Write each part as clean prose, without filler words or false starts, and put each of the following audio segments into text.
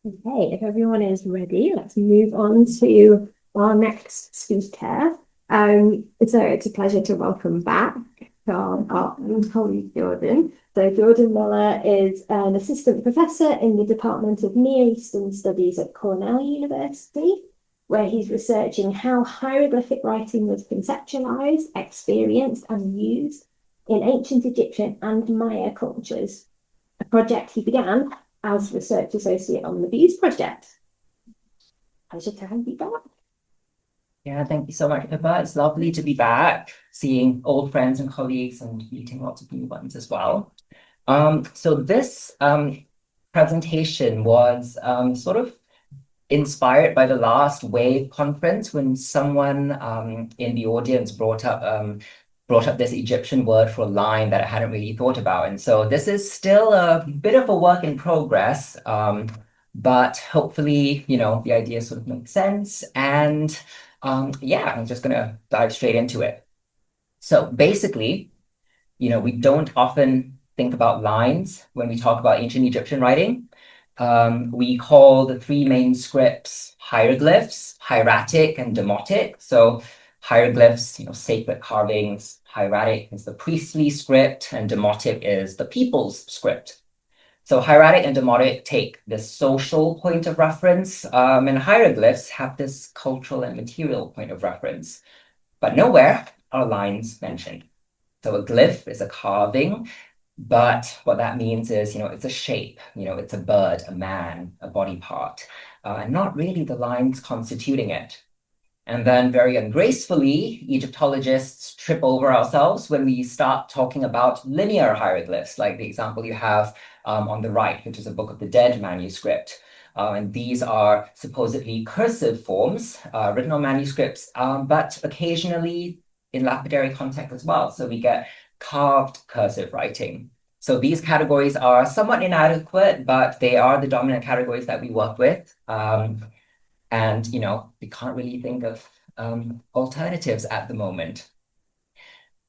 Okay, if everyone is ready, let's move on to our next speaker. So it's a pleasure to welcome back our colleague Jordan. So Jordan Muller is an assistant professor in the Department of Near Eastern Studies at Cornell University, where he's researching how hieroglyphic writing was conceptualized, experienced, and used in ancient Egyptian and Maya cultures, a project he began as research associate on the Bees project. Pleasure to have you back. Yeah, thank you so much, Pippa. It's lovely to be back, seeing old friends and colleagues and meeting lots of new ones as well. So this presentation was sort of inspired by the last WAVE conference when someone in the audience brought up this Egyptian word for line that I hadn't really thought about. And so this is still a bit of a work in progress, but hopefully, the idea sort of makes sense. And yeah, I'm just gonna dive straight into it. So basically, we don't often think about lines when we talk about ancient Egyptian writing. We call the three main scripts hieroglyphs, hieratic, and demotic. So hieroglyphs, sacred carvings. Hieratic is the priestly script, and demotic is the people's script. So hieratic and demotic take this social point of reference, and hieroglyphs have this cultural and material point of reference. But nowhere are lines mentioned. So a glyph is a carving, but what that means is, it's a shape, it's a bird, a man, a body part, and not really the lines constituting it. And then very ungracefully, Egyptologists trip over ourselves when we start talking about linear hieroglyphs, like the example you have on the right, which is a Book of the Dead manuscript. And these are supposedly cursive forms written on manuscripts, but occasionally in lapidary context as well. So we get carved cursive writing. So these categories are somewhat inadequate, but they are the dominant categories that we work with. And we can't really think of alternatives at the moment.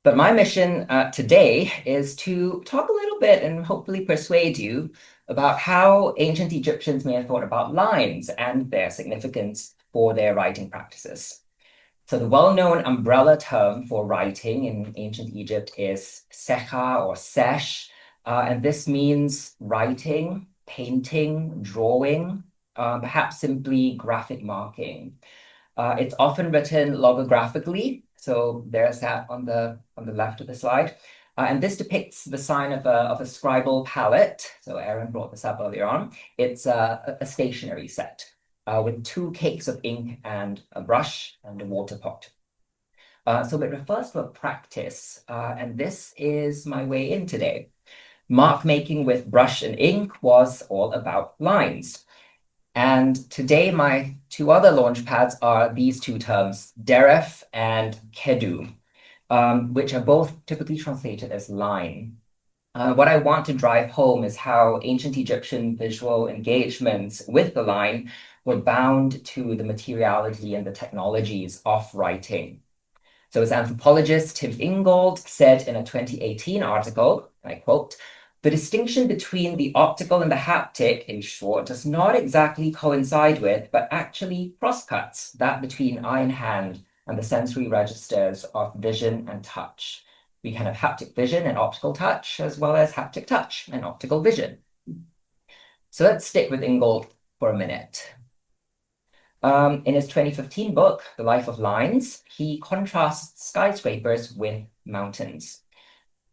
But my mission today is to talk a little bit and hopefully persuade you about how ancient Egyptians may have thought about lines and their significance for their writing practices. So the well-known umbrella term for writing in ancient Egypt is secha or sesh, and this means writing, painting, drawing, perhaps simply graphic marking. It's often written logographically, so there's that on the left of the slide. And this depicts the sign of a scribal palette. So Aaron brought this up earlier on. It's a stationery set with two cakes of ink and a brush and a water pot. So it refers to a practice, and this is my way in today. Mark making with brush and ink was all about lines. And today, my two other launch pads are these two terms, deref and kedu, which are both typically translated as line. What I want to drive home is how ancient Egyptian visual engagements with the line were bound to the materiality and the technologies of writing. So as anthropologist Tim Ingold said in a 2018 article, and I quote, "The distinction between the optical and the haptic, in short, does not exactly coincide with, but actually crosscuts that between eye and hand and the sensory registers of vision and touch. We can have haptic vision and optical touch, as well as haptic touch and optical vision." So let's stick with Ingold for a minute. In his 2015 book, The Life of Lines, he contrasts skyscrapers with mountains.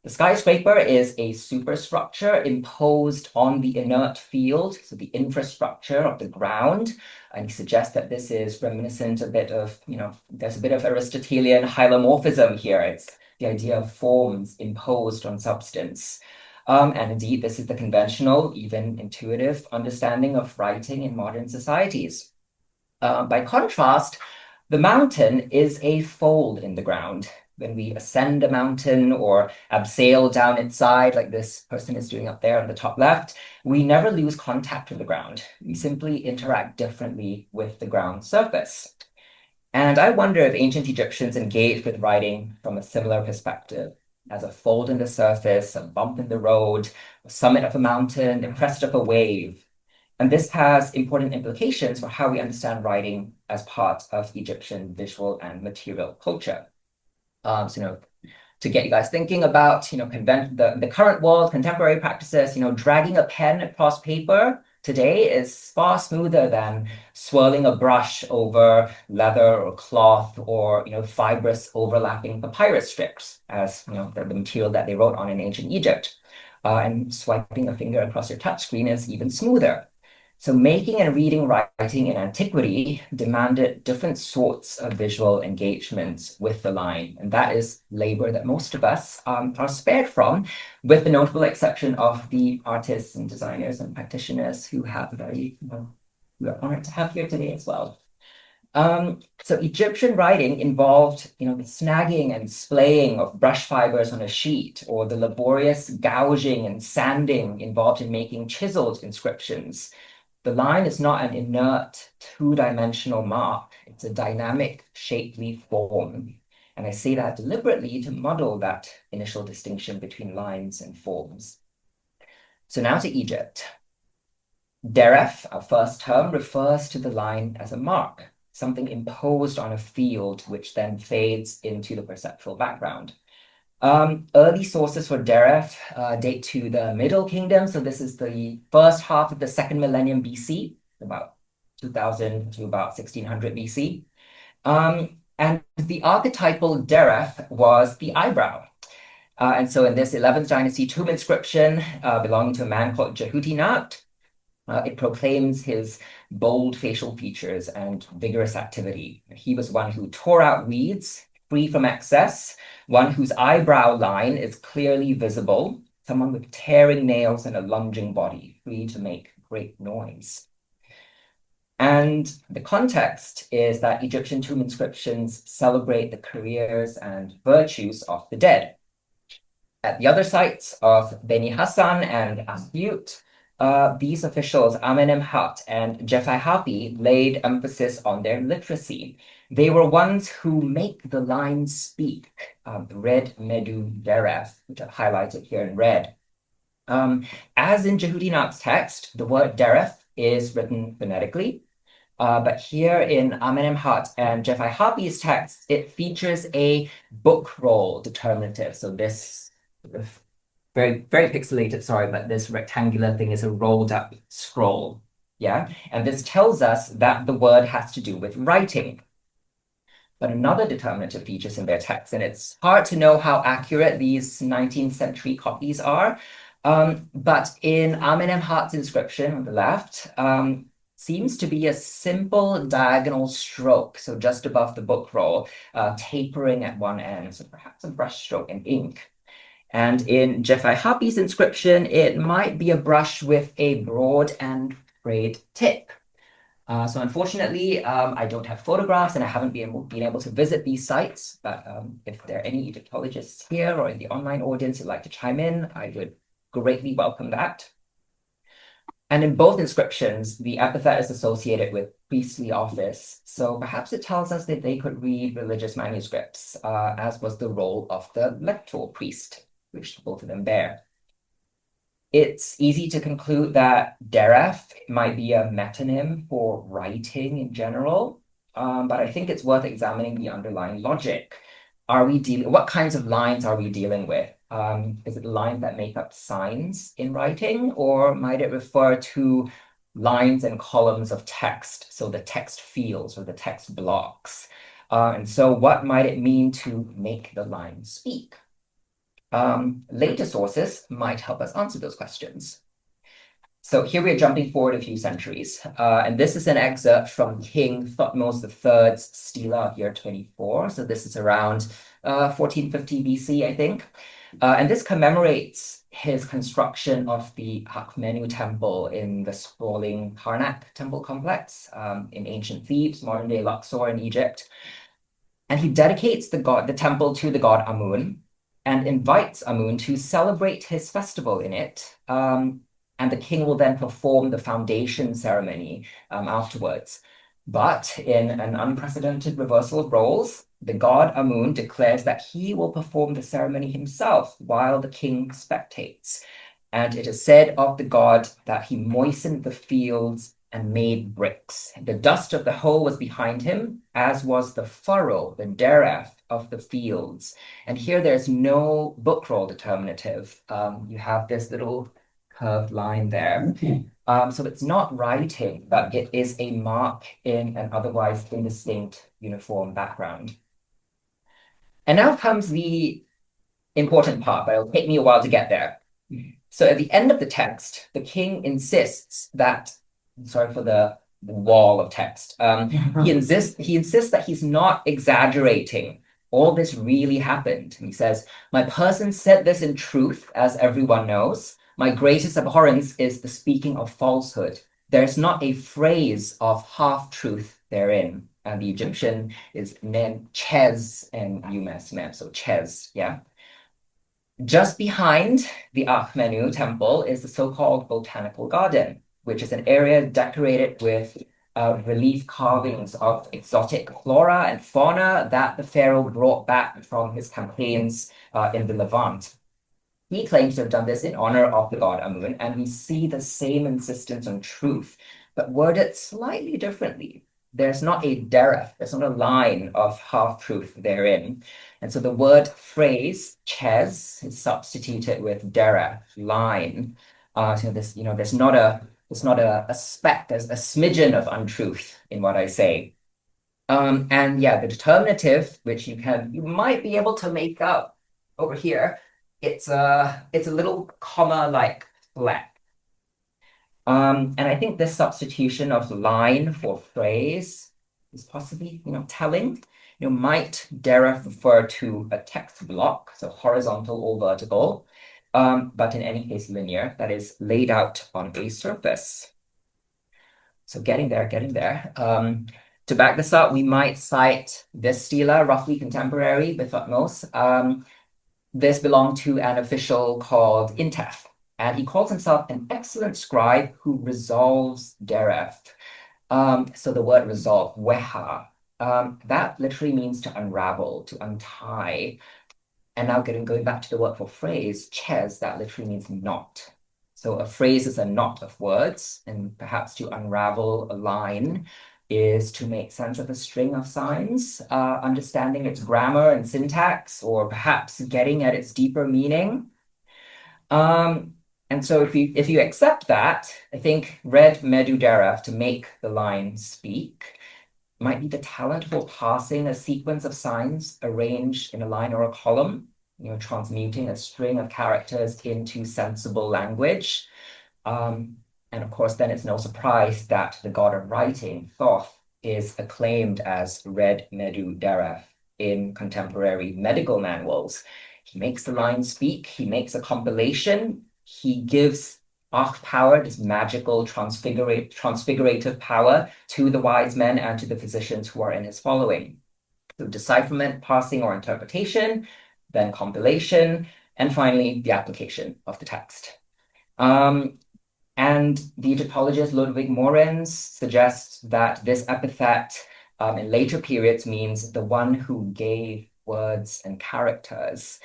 The skyscraper is a superstructure imposed on the inert field, so the infrastructure of the ground. And he suggests that this is reminiscent a bit of, there's a bit of Aristotelian hylomorphism here. It's the idea of forms imposed on substance. And indeed, this is the conventional, even intuitive understanding of writing in modern societies. By contrast, the mountain is a fold in the ground. When we ascend a mountain or abseil down its side, like this person is doing up there on the top left, we never lose contact with the ground. We simply interact differently with the ground surface. And I wonder if ancient Egyptians engaged with writing from a similar perspective, as a fold in the surface, a bump in the road, a summit of a mountain, a crest of a wave. And this has important implications for how we understand writing as part of Egyptian visual and material culture. So, to get you guys thinking about, the current world, contemporary practices, dragging a pen across paper today is far smoother than swirling a brush over leather or cloth or, fibrous overlapping papyrus strips as, the material that they wrote on in ancient Egypt. And swiping a finger across your touchscreen is even smoother. So making and reading writing in antiquity demanded different sorts of visual engagements with the line. And that is labor that most of us are spared from, with the notable exception of the artists and designers and practitioners who we are honored to have here today as well. So Egyptian writing involved, the snagging and splaying of brush fibers on a sheet, or the laborious gouging and sanding involved in making chiseled inscriptions. The line is not an inert, two-dimensional mark. It's a dynamic, shapely form. And I say that deliberately to model that initial distinction between lines and forms. So now to Egypt. Deref, our first term, refers to the line as a mark, something imposed on a field which then fades into the perceptual background. Early sources for Deref date to the Middle Kingdom. So this is the first half of the second millennium BC, about 2000 to about 1600 BC. And the archetypal Deref was the eyebrow. And so in this 11th dynasty tomb inscription belonging to a man called Jehutinat, it proclaims his bold facial features and vigorous activity. He was one who tore out weeds, free from excess, one whose eyebrow line is clearly visible, someone with tearing nails and a lunging body, free to make great noise. And the context is that Egyptian tomb inscriptions celebrate the careers and virtues of the dead. At the other sites of Beni Hassan and Asyut, these officials, Amenemhat and Jephai-Hapi, laid emphasis on their literacy. They were ones who make the lines speak, red medu deref, which I've highlighted here in red. As in Jehutinat's text, the word deref is written phonetically, but here in Amenemhat and Jephai-Hapi's text, it features a book roll determinative. So this very, very pixelated, sorry, but this rectangular thing is a rolled up scroll. Yeah. And this tells us that the word has to do with writing. But another determinative features in their text, and it's hard to know how accurate these 19th century copies are. But in Amenemhat's inscription on the left, seems to be a simple diagonal stroke, so just above the book roll, tapering at one end, so perhaps a brush stroke in ink. And in Jephai-Hapi's inscription, it might be a brush with a broad and frayed tip. So unfortunately, I don't have photographs and I haven't been able to visit these sites, but if there are any Egyptologists here or in the online audience who'd like to chime in, I would greatly welcome that. And in both inscriptions, the epithet is associated with priestly office. So perhaps it tells us that they could read religious manuscripts, as was the role of the lector priest, which both of them bear. It's easy to conclude that deref might be a metonym for writing in general, but I think it's worth examining the underlying logic. What kinds of lines are we dealing with? Is it lines that make up signs in writing, or might it refer to lines and columns of text, so the text fields or the text blocks? And so what might it mean to make the line speak? Later sources might help us answer those questions. So here we're jumping forward a few centuries, and this is an excerpt from King Thutmose III's Stela of year 24. So this is around 1450 BC, I think. And this commemorates his construction of the Akhmenu temple in the sprawling Karnak temple complex in ancient Thebes, modern-day Luxor in Egypt. And he dedicates the temple to the god Amun, and invites Amun to celebrate his festival in it. And the king will then perform the foundation ceremony afterwards. But in an unprecedented reversal of roles, the god Amun declares that he will perform the ceremony himself while the king spectates. And it is said of the god that he moistened the fields and made bricks. The dust of the hoe was behind him, as was the furrow, the dereth of the fields. And here there's no book roll determinative. You have this little curved line there. So it's not writing, but it is a mark in an otherwise indistinct uniform background. And now comes the important part, but it'll take me a while to get there. So at the end of the text, the king insists that, sorry for the wall of text, he insists that he's not exaggerating. All this really happened. He says, my person said this in truth, as everyone knows. My greatest abhorrence is the speaking of falsehood. There's not a phrase of half-truth therein. And the Egyptian is nen ches and umes mem, so ches, yeah. Just behind the Akhmenu temple is the so-called botanical garden, which is an area decorated with relief carvings of exotic flora and fauna that the pharaoh brought back from his campaigns in the Levant. He claims to have done this in honor of the god Amun, and we see the same insistence on truth, but worded slightly differently. There's not a deref, there's not a line of half-truth therein. And so the word phrase, ches, is substituted with deref, line. So there's not a speck, there's a smidgen of untruth in what I say. And yeah, the determinative, which you might be able to make out over here, it's a little comma-like fleck. And I think this substitution of line for phrase is possibly, telling. Might deref refer to a text block, so horizontal or vertical, but in any case linear, that is laid out on a surface. So getting there. To back this up, we might cite this stela, roughly contemporary with Thutmose. This belonged to an official called Intef, and he calls himself an excellent scribe who resolves deref. So the word resolve, weha, that literally means to unravel, to untie. And now going back to the word for phrase, ches, that literally means knot. So a phrase is a knot of words, and perhaps to unravel a line is to make sense of a string of signs, understanding its grammar and syntax, or perhaps getting at its deeper meaning. And so if you accept that, I think red medu deref, to make the line speak, might be the talent for passing a sequence of signs arranged in a line or a column, transmuting a string of characters into sensible language. And of course, then it's no surprise that the god of writing, Thoth, is acclaimed as red medu deref in contemporary medical manuals. He makes the line speak, he makes a compilation, he gives Akh power, this magical transfigurative power, to the wise men and to the physicians who are in his following. So decipherment, parsing, or interpretation, then compilation, and finally the application of the text. And the Egyptologist Ludwig Mohrens suggests that this epithet in later periods means the one who gave words and characters,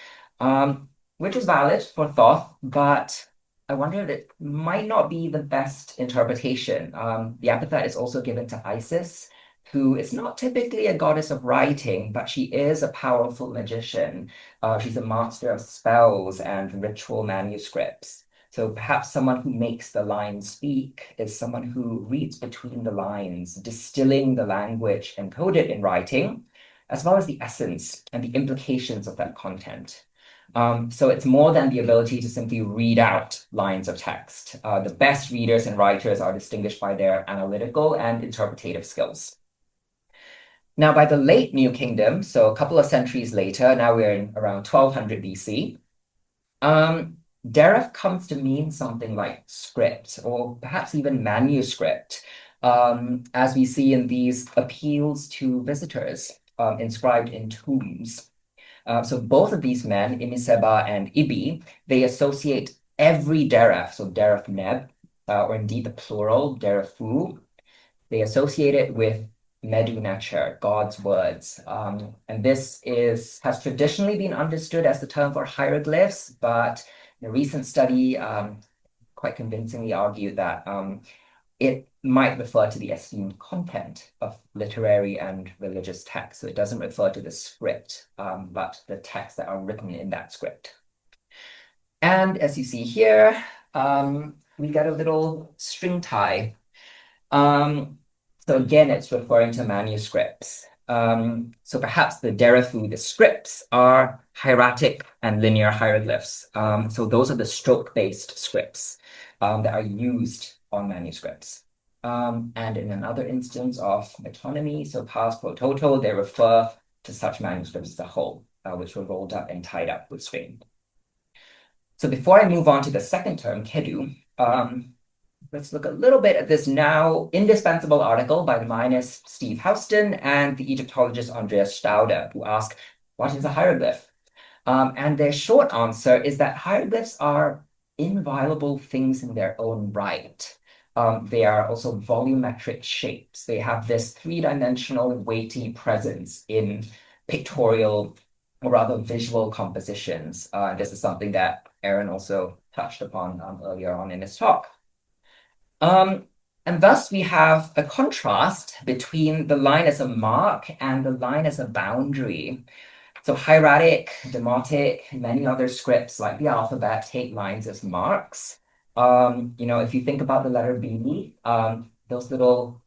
which is valid for Thoth, but I wonder if it might not be the best interpretation. The epithet is also given to Isis, who is not typically a goddess of writing, but she is a powerful magician. She's a master of spells and ritual manuscripts. So perhaps someone who makes the lines speak is someone who reads between the lines, distilling the language encoded in writing, as well as the essence and the implications of that content. So it's more than the ability to simply read out lines of text. The best readers and writers are distinguished by their analytical and interpretative skills. Now, by the late New Kingdom, so a couple of centuries later, now we're in around 1200 BC, deref comes to mean something like script or perhaps even manuscript, as we see in these appeals to visitors inscribed in tombs. So both of these men, Imiseba and Ibi, they associate every deref, so deref neb, or indeed the plural, derefu, they associate it with Medu Nature, God's words. And this has traditionally been understood as the term for hieroglyphs, but a recent study quite convincingly argued that it might refer to the esteemed content of literary and religious texts. So it doesn't refer to the script, but the texts that are written in that script. And as you see here, we get a little string tie. So again, it's referring to manuscripts. So perhaps the Derefu, the scripts, are hieratic and linear hieroglyphs. So those are the stroke-based scripts that are used on manuscripts. And in another instance of metonymy, so past pro toto, they refer to such manuscripts as a whole, which were rolled up and tied up with string. So before I move on to the second term, kedu, let's look a little bit at this now indispensable article by the Mayanist Steve Houston and the Egyptologist Andreas Stauder, who ask, what is a hieroglyph? And their short answer is that hieroglyphs are inviolable things in their own right. They are also volumetric shapes. They have this three-dimensional weighty presence in pictorial or rather visual compositions. This is something that Aaron also touched upon earlier on in his talk. And thus we have a contrast between the line as a mark and the line as a boundary. So hieratic, demotic, many other scripts like the alphabet take lines as marks. If you think about the letter B, those little,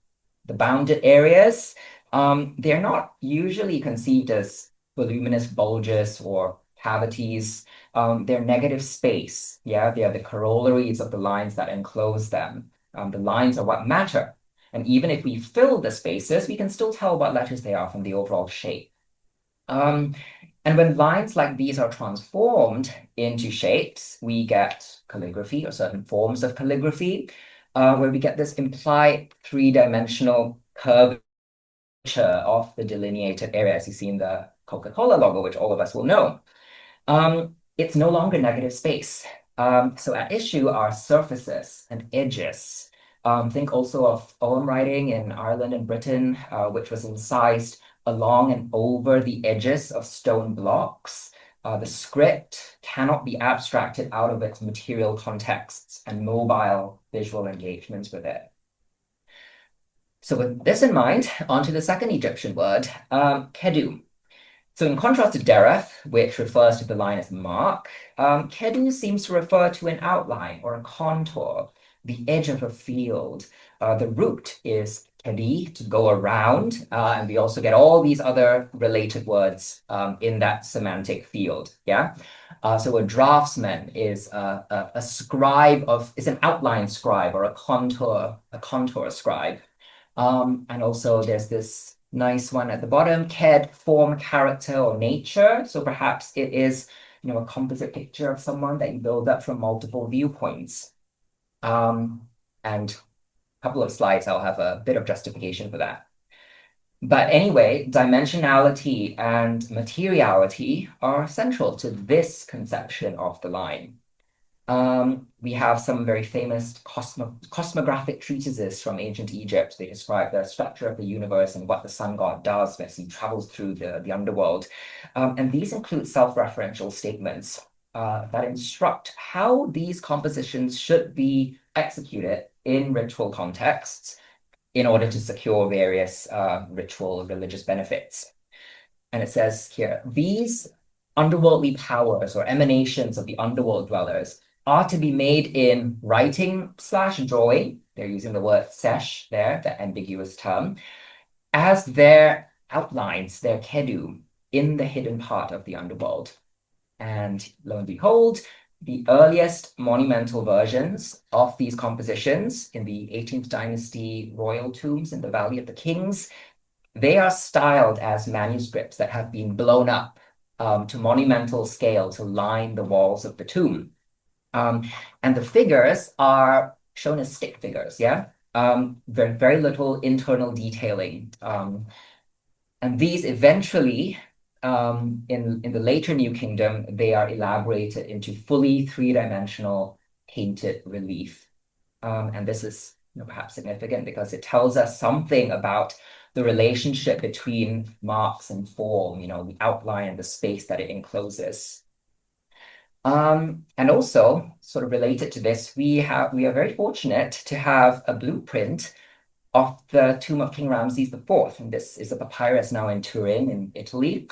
the bounded areas, they're not usually conceived as voluminous bulges or cavities. They're negative space. Yeah, they are the corollaries of the lines that enclose them. The lines are what matter. And even if we fill the spaces, we can still tell what letters they are from the overall shape. And when lines like these are transformed into shapes, we get calligraphy or certain forms of calligraphy, where we get this implied three-dimensional curvature of the delineated area, as you see in the Coca-Cola logo, which all of us will know. It's no longer negative space. So at issue are surfaces and edges. Think also of poem writing in Ireland and Britain, which was incised along and over the edges of stone blocks. The script cannot be abstracted out of its material contexts and mobile visual engagements with it. So with this in mind, on to the second Egyptian word, kedu. So in contrast to dereth, which refers to the line as mark, kedu seems to refer to an outline or a contour, the edge of a field. The root is kedi, to go around, and we also get all these other related words in that semantic field, yeah? So a draftsman is a scribe is an outline scribe or a contour scribe. And also there's this nice one at the bottom, ked, form, character, or nature. So perhaps it is, a composite picture of someone that you build up from multiple viewpoints. And a couple of slides, I'll have a bit of justification for that. But anyway, dimensionality and materiality are central to this conception of the line. We have some very famous cosmographic treatises from ancient Egypt. They describe the structure of the universe and what the sun god does as he travels through the underworld. And these include self-referential statements that instruct how these compositions should be executed in ritual contexts in order to secure various ritual religious benefits. And it says here, these underworldly powers or emanations of the underworld dwellers are to be made in writing/drawing. They're using the word sesh there, the ambiguous term, as their outlines, their kedu, in the hidden part of the underworld. And lo and behold, the earliest monumental versions of these compositions in the 18th dynasty royal tombs in the Valley of the Kings, they are styled as manuscripts that have been blown up to monumental scale to line the walls of the tomb. And the figures are shown as stick figures, yeah? Very, very little internal detailing. And these eventually, in the later New Kingdom, they are elaborated into fully three-dimensional painted relief. And this is perhaps significant because it tells us something about the relationship between marks and form, the outline and the space that it encloses. And also, sort of related to this, we are very fortunate to have a blueprint of the tomb of King Ramses IV. And this is a papyrus now in Turin, in Italy.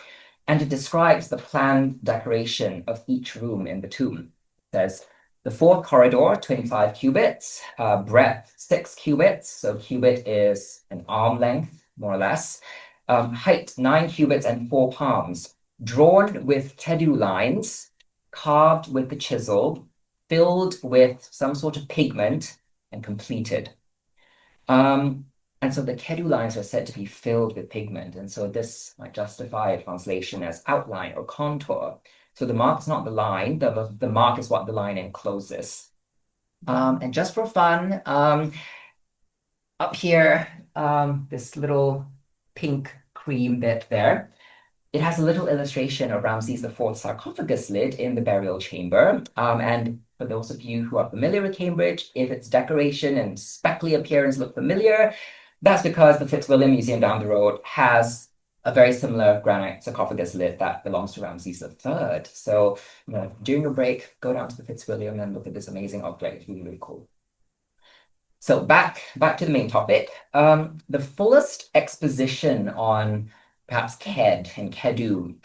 And it describes the planned decoration of each room in the tomb. It says the fourth corridor, 25 cubits, breadth 6 cubits. So cubit is an arm length, more or less. Height 9 cubits and 4 palms, drawn with kedu lines, carved with the chisel, filled with some sort of pigment, and completed. Um, and so the kedu lines are said to be filled with pigment. And so this might justify a translation as outline or contour. So the mark is not the line, the mark is what the line encloses. And just for fun, up here, this little pink cream bit there, it has a little illustration of Ramses IV's sarcophagus lid in the burial chamber. And for those of you who are familiar with Cambridge, if its decoration and speckly appearance look familiar, that's because the Fitzwilliam Museum down the road has a very similar granite sarcophagus lid that belongs to Ramses III. So, during your break, go down to the Fitzwilliam and look at this amazing object. It's really, really cool. So back to the main topic. The fullest exposition on perhaps Ked and Kedu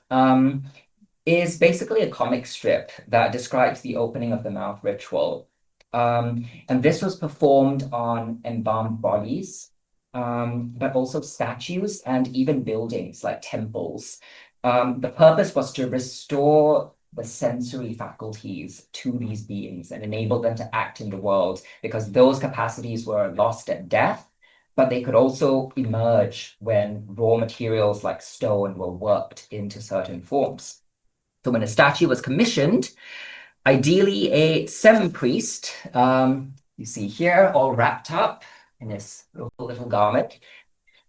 is basically a comic strip that describes the opening of the mouth ritual. And this was performed on embalmed bodies, but also statues and even buildings like temples. The purpose was to restore the sensory faculties to these beings and enable them to act in the world, because those capacities were lost at death, but they could also emerge when raw materials like stone were worked into certain forms. So when a statue was commissioned, ideally a semi-priest, you see here, all wrapped up in this little garment,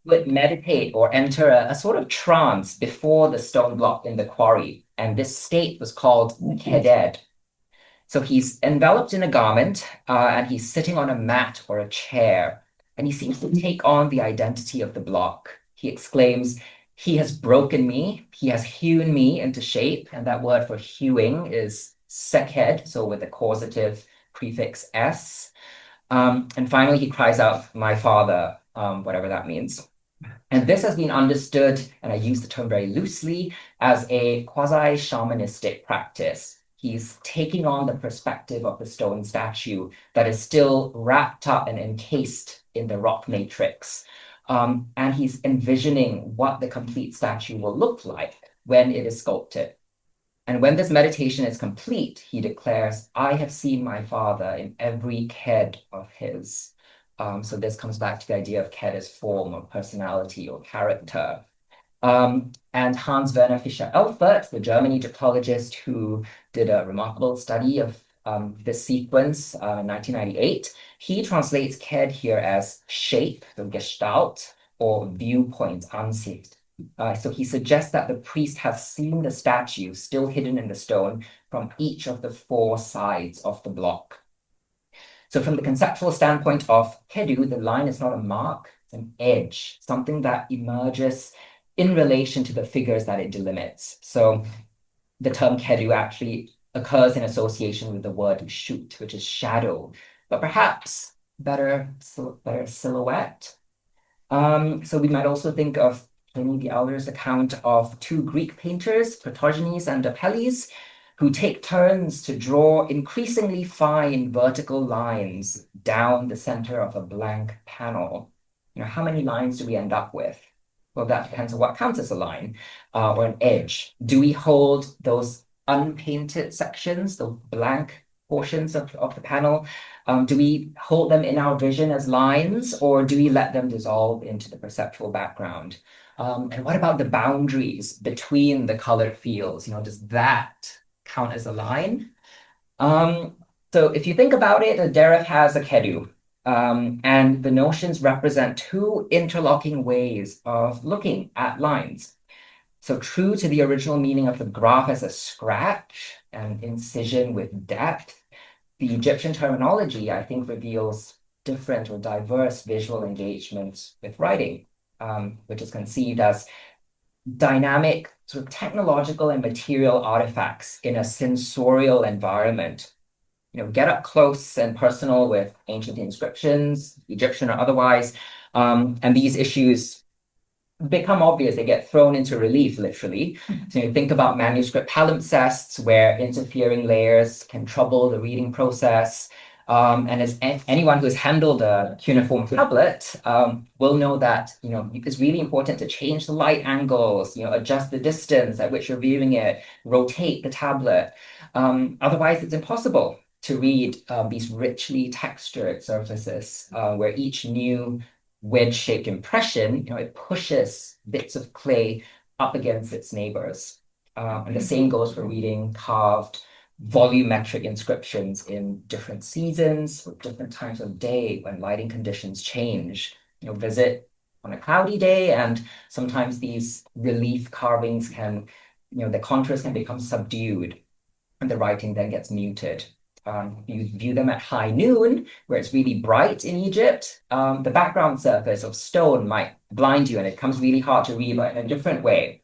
would meditate or enter a sort of trance before the stone block in the quarry. And this state was called keded. So he's enveloped in a garment and he's sitting on a mat or a chair. And he seems to take on the identity of the block. He exclaims, "He has broken me. He has hewn me into shape." And that word for hewing is sekhed, so with the causative prefix s. And finally, he cries out, "My father," whatever that means. And this has been understood, and I use the term very loosely, as a quasi-shamanistic practice. He's taking on the perspective of the stone statue that is still wrapped up and encased in the rock matrix. And he's envisioning what the complete statue will look like when it is sculpted. And when this meditation is complete, he declares, "I have seen my father in every ked of his." So this comes back to the idea of ked as form or personality or character. And Hans Werner Fischer-Elfert, the German Egyptologist who did a remarkable study of this sequence in 1998, he translates ked here as shape, the Gestalt, or viewpoint, Ansicht. So he suggests that the priest has seen the statue still hidden in the stone from each of the 4 sides of the block. So from the conceptual standpoint of kedu, the line is not a mark, it's an edge, something that emerges in relation to the figures that it delimits. So the term kedu actually occurs in association with the word shoot, which is shadow, but perhaps better silhouette. So we might also think of Pliny the Elder's account of 2 Greek painters, Protogenes and Apelles, who take turns to draw increasingly fine vertical lines down the center of a blank panel. How many lines do we end up with? Well, that depends on what counts as a line or an edge. Do we hold those unpainted sections, the blank portions of the panel? Do we hold them in our vision as lines, or do we let them dissolve into the perceptual background? And what about the boundaries between the colored fields? Does that count as a line? So if you think about it, a deref has a kedu, and the notions represent 2 interlocking ways of looking at lines. So true to the original meaning of the graph as a scratch, an incision with depth, the Egyptian terminology, I think, reveals different or diverse visual engagements with writing, which is conceived as dynamic sort of technological and material artifacts in a sensorial environment. Get up close and personal with ancient inscriptions, Egyptian or otherwise, and these issues become obvious. They get thrown into relief, literally. So think about manuscript palimpsests, where interfering layers can trouble the reading process. And as anyone who's handled a cuneiform tablet will know that it's really important to change the light angles, adjust the distance at which you're viewing it, rotate the tablet. Otherwise, it's impossible to read these richly textured surfaces where each new wedge-shaped impression, it pushes bits of clay up against its neighbors. And the same goes for reading carved volumetric inscriptions in different seasons, or different times of day when lighting conditions change. Visit on a cloudy day, and sometimes these relief carvings can, the contrast can become subdued, and the writing then gets muted. You view them at high noon, where it's really bright in Egypt. The background surface of stone might blind you, and it becomes really hard to read, but in a different way.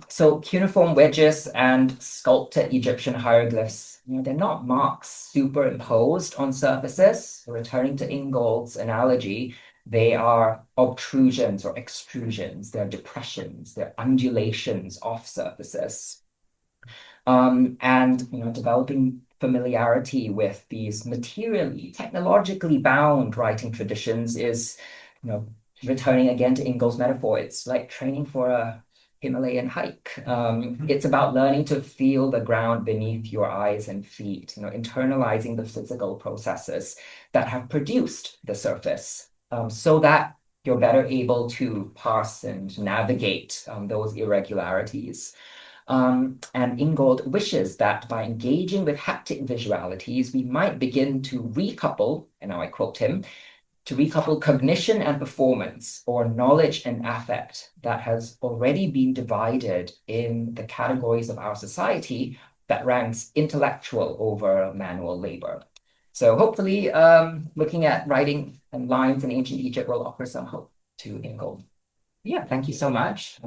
So cuneiform wedges and sculpted Egyptian hieroglyphs, they're not marks superimposed on surfaces. Returning to Ingold's analogy, they are obtrusions or extrusions. They're depressions, they're undulations off surfaces. And developing familiarity with these materially, technologically bound writing traditions is, returning again to Ingold's metaphor. It's like training for a Himalayan hike. It's about learning to feel the ground beneath your eyes and feet, internalizing the physical processes that have produced the surface, so that you're better able to parse and navigate those irregularities. And Ingold wishes that by engaging with haptic visualities, we might begin to recouple, and now I quote him, to recouple cognition and performance, or knowledge and affect, that has already been divided in the categories of our society that ranks intellectual over manual labor. So hopefully, looking at writing and lines in ancient Egypt will offer some hope to Ingold. Yeah, thank you so much.